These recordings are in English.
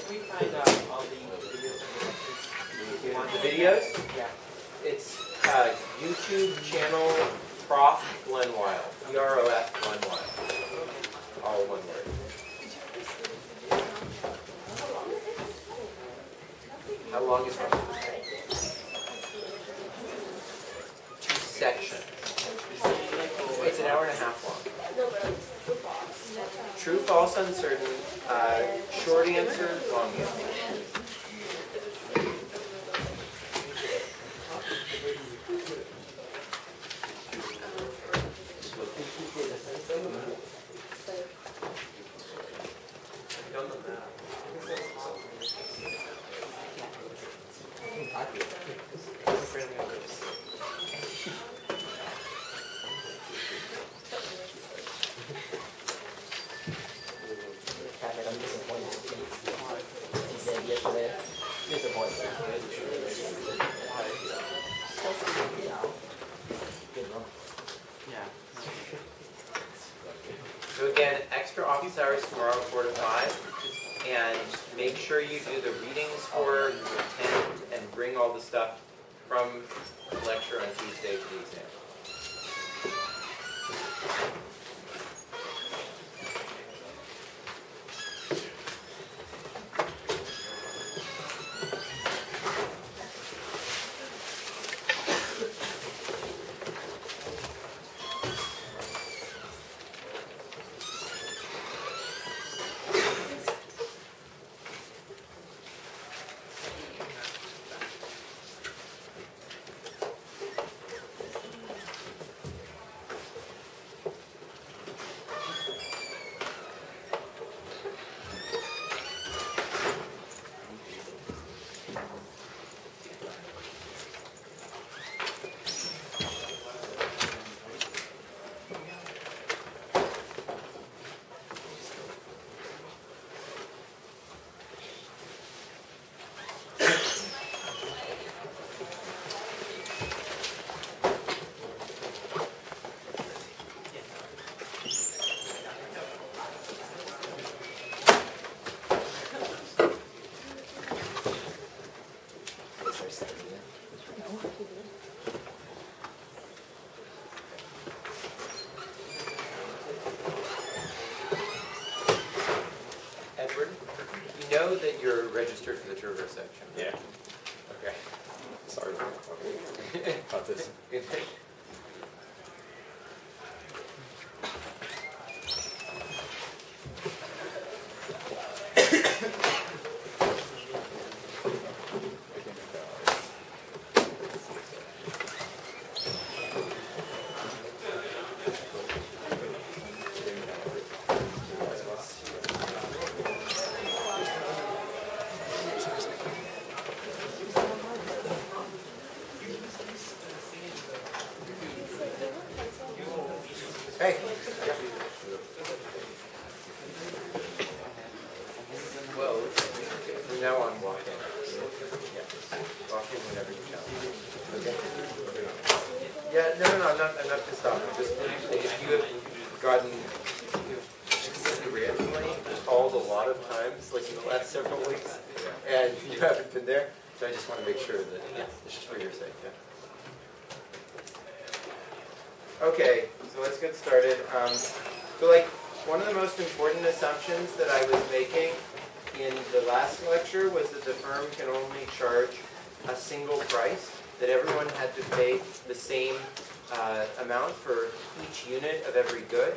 we find all the videos and You want the videos? Yeah. It's YouTube channel Prof. Glen Weyl. Prof. Glen Weyl. All one word. How long is it? 2 sections. It's an hour and a half long. True, false, uncertain. Short answer, long answer. So again, extra office hours tomorrow, 4 to 5, and make sure you do the readings for, attend, and bring all the stuff from the lecture on Tuesday to the exam. Edward, you know that you're registered for the Turbo section. Yeah. Okay. Sorry about this. Hey. Well, from now on, walk in. Yeah. Walk in whenever you can. Okay. Yeah. No. I'm not pissed off. I'm just if you have gotten randomly called a lot of times, like in the last several weeks, and you haven't been there, so I just want to make sure that this is for your sake. Yeah. Okay, so let's get started. So like one of the most important assumptions that I was making in the last lecture was that the firm can only charge a single price, that everyone had to pay the same amount for each unit of every good.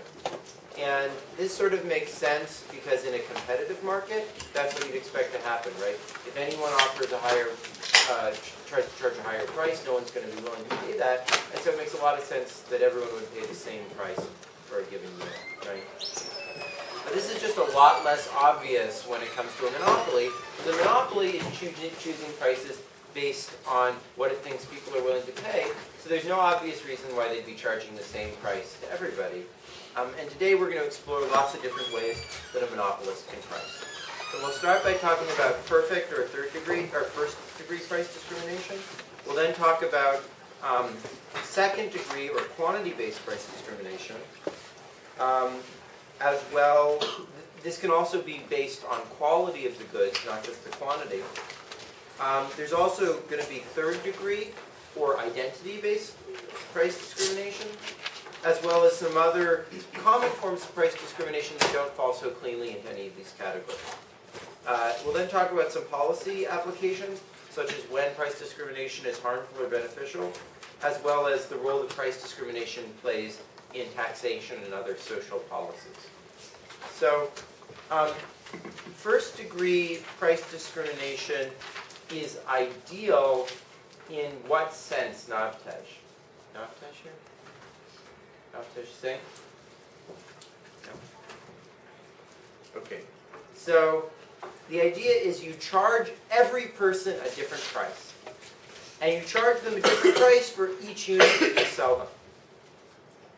And this sort of makes sense because in a competitive market, that's what you'd expect to happen, right? If anyone offers a higher tries to charge a higher price, no one's going to be willing to pay that, and so it makes a lot of sense that everyone would pay the same price for a given unit, right? But this is just a lot less obvious when it comes to a monopoly. The monopoly is choosing prices based on what it thinks people are willing to pay, so there's no obvious reason why they'd be charging the same price to everybody. And today we're going to explore lots of different ways that a monopolist can price. So we'll start by talking about perfect or third degree or first degree price discrimination. We'll then talk about second degree or quantity-based price discrimination. as well. This can also be based on quality of the goods, not just the quantity. There's also going to be third degree or identity-based price discrimination, as well as some other common forms of price discrimination that don't fall so cleanly into any of these categories. We'll then talk about some policy applications, such as when price discrimination is harmful or beneficial, as well as the role that price discrimination plays in taxation and other social policies. So, first degree price discrimination is ideal in what sense, Navtej? Navtej here? Navtej Singh? No. Okay. So, the idea is you charge every person a different price. And you charge them a different price for each unit that you sell them.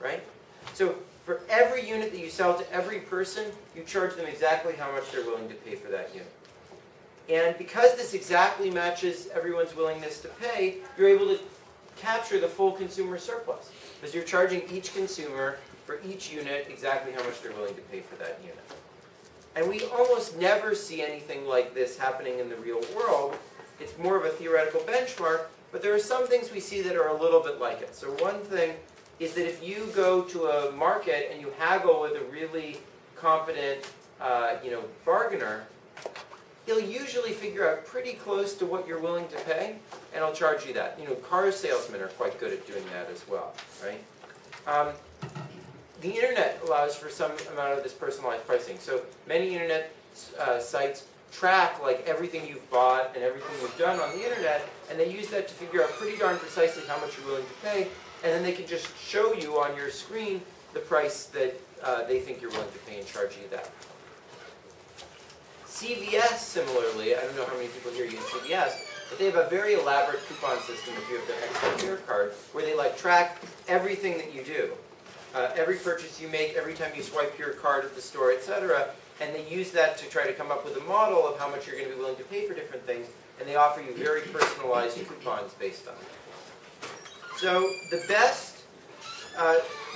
Right? So, for every unit that you sell to every person, you charge them exactly how much they're willing to pay for that unit. And because this exactly matches everyone's willingness to pay, you're able to capture the full consumer surplus. Because you're charging each consumer for each unit exactly how much they're willing to pay for that unit. And we almost never see anything like this happening in the real world. It's more of a theoretical benchmark, but there are some things we see that are a little bit like it. So one thing is that if you go to a market and you haggle with a really competent bargainer, he'll usually figure out pretty close to what you're willing to pay, and he'll charge you that. Car salesmen are quite good at doing that as well, right? The internet allows for some amount of this personalized pricing. So many internet sites track everything you've bought and everything you've done on the internet, and they use that to figure out pretty darn precisely how much you're willing to pay, and then they can just show you on your screen the price that they think you're willing to pay and charge you that. CVS, similarly, I don't know how many people here use CVS, but they have a very elaborate coupon system if you have their extra care card, where they track everything that you do. Every purchase you make, every time you swipe your card at the store, etc., and they use that to try to come up with a model of how much you're going to be willing to pay for different things, and they offer you very personalized coupons based on it. So the best,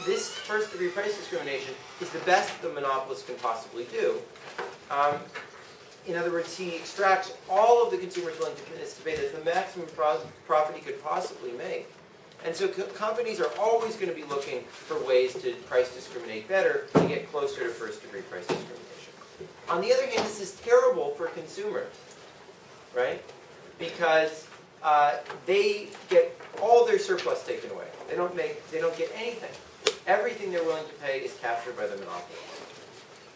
this first degree price discrimination is the best the monopolist can possibly do. In other words, he extracts all of the consumer's willingness to pay. That's the maximum profit he could possibly make. And so companies are always going to be looking for ways to price discriminate better to get closer to first degree price discrimination. On the other hand, this is terrible for consumers, right? Because they get all their surplus taken away. They don't get anything. Everything they're willing to pay is captured by the monopoly.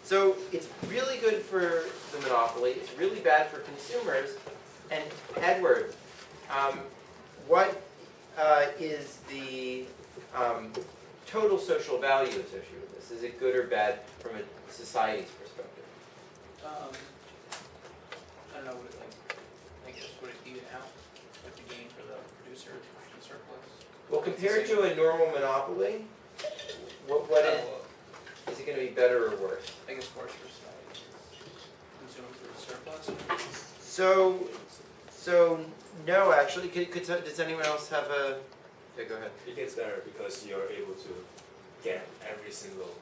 So it's really good for the monopoly. It's really bad for consumers. And Edward, what is the total social value associated with this? Is it good or bad from a society's perspective? I don't know, I guess would it even out with the gain for the producer and surplus? Well, compared to a normal monopoly, is it going to be better or worse? I guess worse for society. Consumers for the surplus? So no, actually. Does anyone else have a... Okay, go ahead. It gets better because you're able to get every single,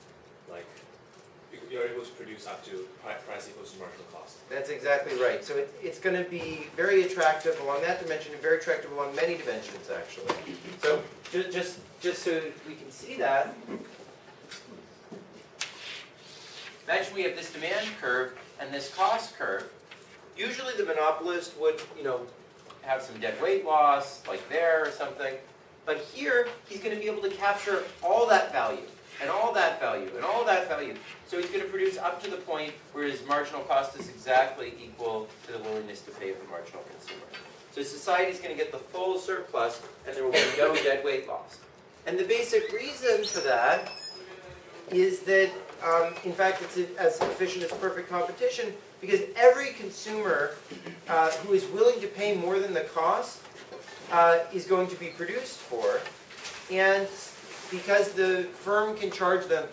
you're able to produce up to price equals to marginal cost. That's exactly right. So it's going to be very attractive along that dimension and very attractive along many dimensions, actually. So just so we can see that, imagine we have this demand curve and this cost curve. Usually the monopolist would, have some dead weight loss, like there or something. But here, he's going to be able to capture all that value, and all that value, and all that value. So he's going to produce up to the point where his marginal cost is exactly equal to the willingness to pay of the marginal consumer. So society is going to get the full surplus, and there will be no dead weight loss. And the basic reason for that is that, in fact, it's as efficient as perfect competition, because every consumer who is willing to pay more than the cost is going to be produced for, and because the firm can charge them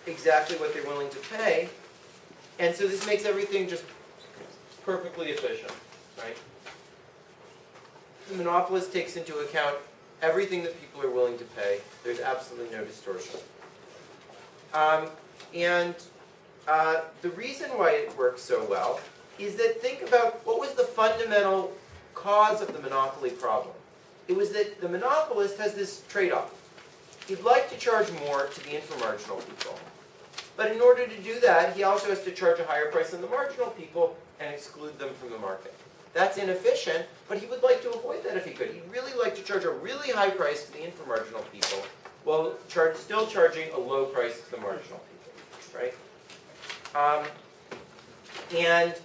exactly what they're willing to pay, and so this makes everything just perfectly efficient, right? The monopolist takes into account everything that people are willing to pay. There's absolutely no distortion. And the reason why it works so well is that think about what was the fundamental cause of the monopoly problem. It was that the monopolist has this trade-off. He'd like to charge more to the inframarginal people. But in order to do that, he also has to charge a higher price than the marginal people and exclude them from the market. That's inefficient, but he would like to avoid that if he could. He'd really like to charge a really high price to the inframarginal people while still charging a low price to the marginal people, right? And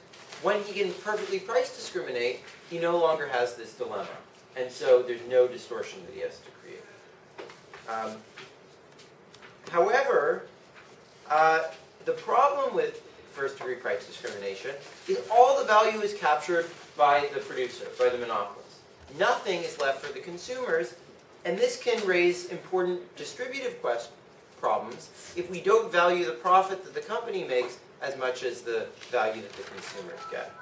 when he can perfectly price discriminate, he no longer has this dilemma. And so there's no distortion that he has to create. However, the problem with first-degree price discrimination is all the value is captured by the producer, by the monopolist. Nothing is left for the consumers, and this can raise important distributive problems if we don't value the profit that the company makes as much as the value that the consumers get.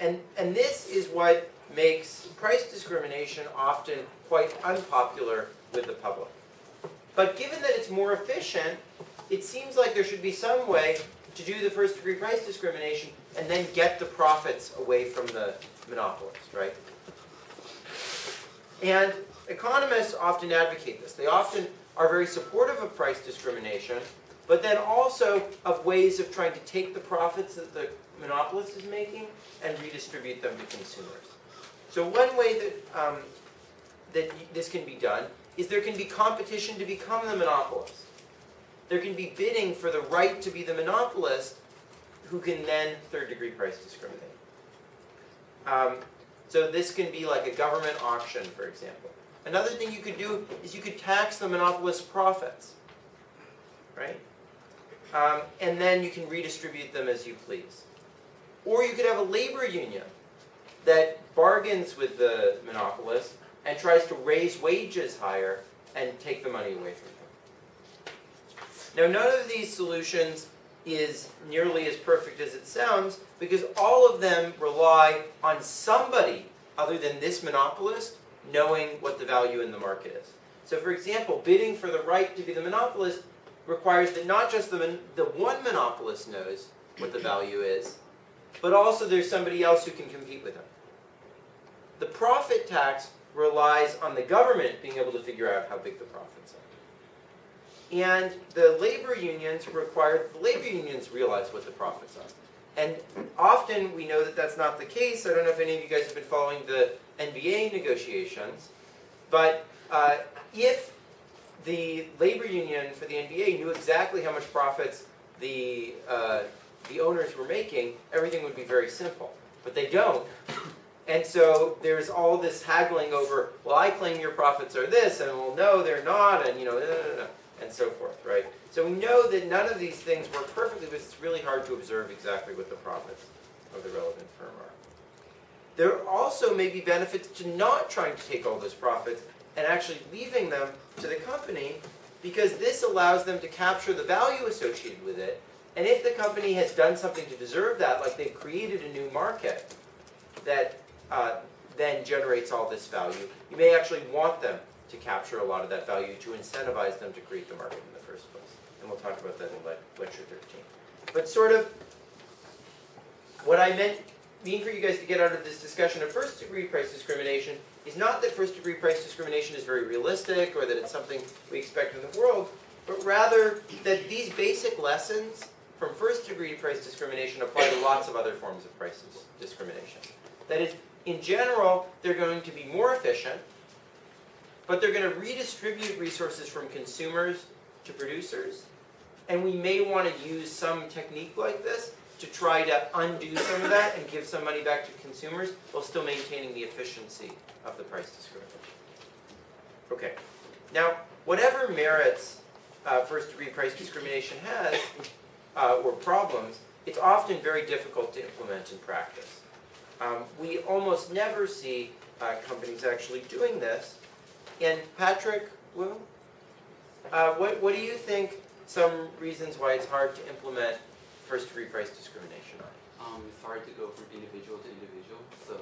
And this is what makes price discrimination often quite unpopular with the public. But given that it's more efficient, it seems like there should be some way to do the first-degree price discrimination and then get the profits away from the monopolist, right? And economists often advocate this. They often are very supportive of price discrimination, but then also of ways of trying to take the profits that the monopolist is making and redistribute them to consumers. So one way that this can be done is there can be competition to become the monopolist. There can be bidding for the right to be the monopolist who can then third-degree price discriminate. So this can be like a government auction, for example. Another thing you could do is you could tax the monopolist's profits, right? And then you can redistribute them as you please. Or you could have a labor union that bargains with the monopolist and tries to raise wages higher and take the money away from them. Now, none of these solutions is nearly as perfect as it sounds because all of them rely on somebody other than this monopolist knowing what the value in the market is. So, for example, bidding for the right to be the monopolist requires that not just the one monopolist knows what the value is, but also there's somebody else who can compete with him. The profit tax relies on the government being able to figure out how big the profits are. And the labor unions require that the labor unions realize what the profits are. And often we know that that's not the case. I don't know if any of you guys have been following the NBA negotiations, but if the labor union for the NBA knew exactly how much profits the owners were making, everything would be very simple. But they don't. And so there's all this haggling over, well, I claim your profits are this, and well, no, they're not, and and so forth, right? So we know that none of these things work perfectly because it's really hard to observe exactly what the profits of the relevant firm are. There also may be benefits to not trying to take all those profits and actually leaving them to the company because this allows them to capture the value associated with it. And if the company has done something to deserve that, like they've created a new market that then generates all this value, you may actually want them to capture a lot of that value to incentivize them to create the market in the first place. And we'll talk about that in lecture 13. But sort of what I mean for you guys to get out of this discussion of first-degree price discrimination is not that first-degree price discrimination is very realistic or that it's something we expect in the world, but rather that these basic lessons from first-degree price discrimination apply to lots of other forms of price discrimination. That is, in general, they're going to be more efficient, but they're going to redistribute resources from consumers to producers, and we may want to use some technique like this to try to undo some of that and give some money back to consumers while still maintaining the efficiency of the price discrimination. Okay. Now, whatever merits first-degree price discrimination has, or problems, it's often very difficult to implement in practice. We almost never see companies actually doing this. And Patrick, Weyl, what do you think some reasons why it's hard to implement first-degree price discrimination are? It's hard to go from individual to individual. So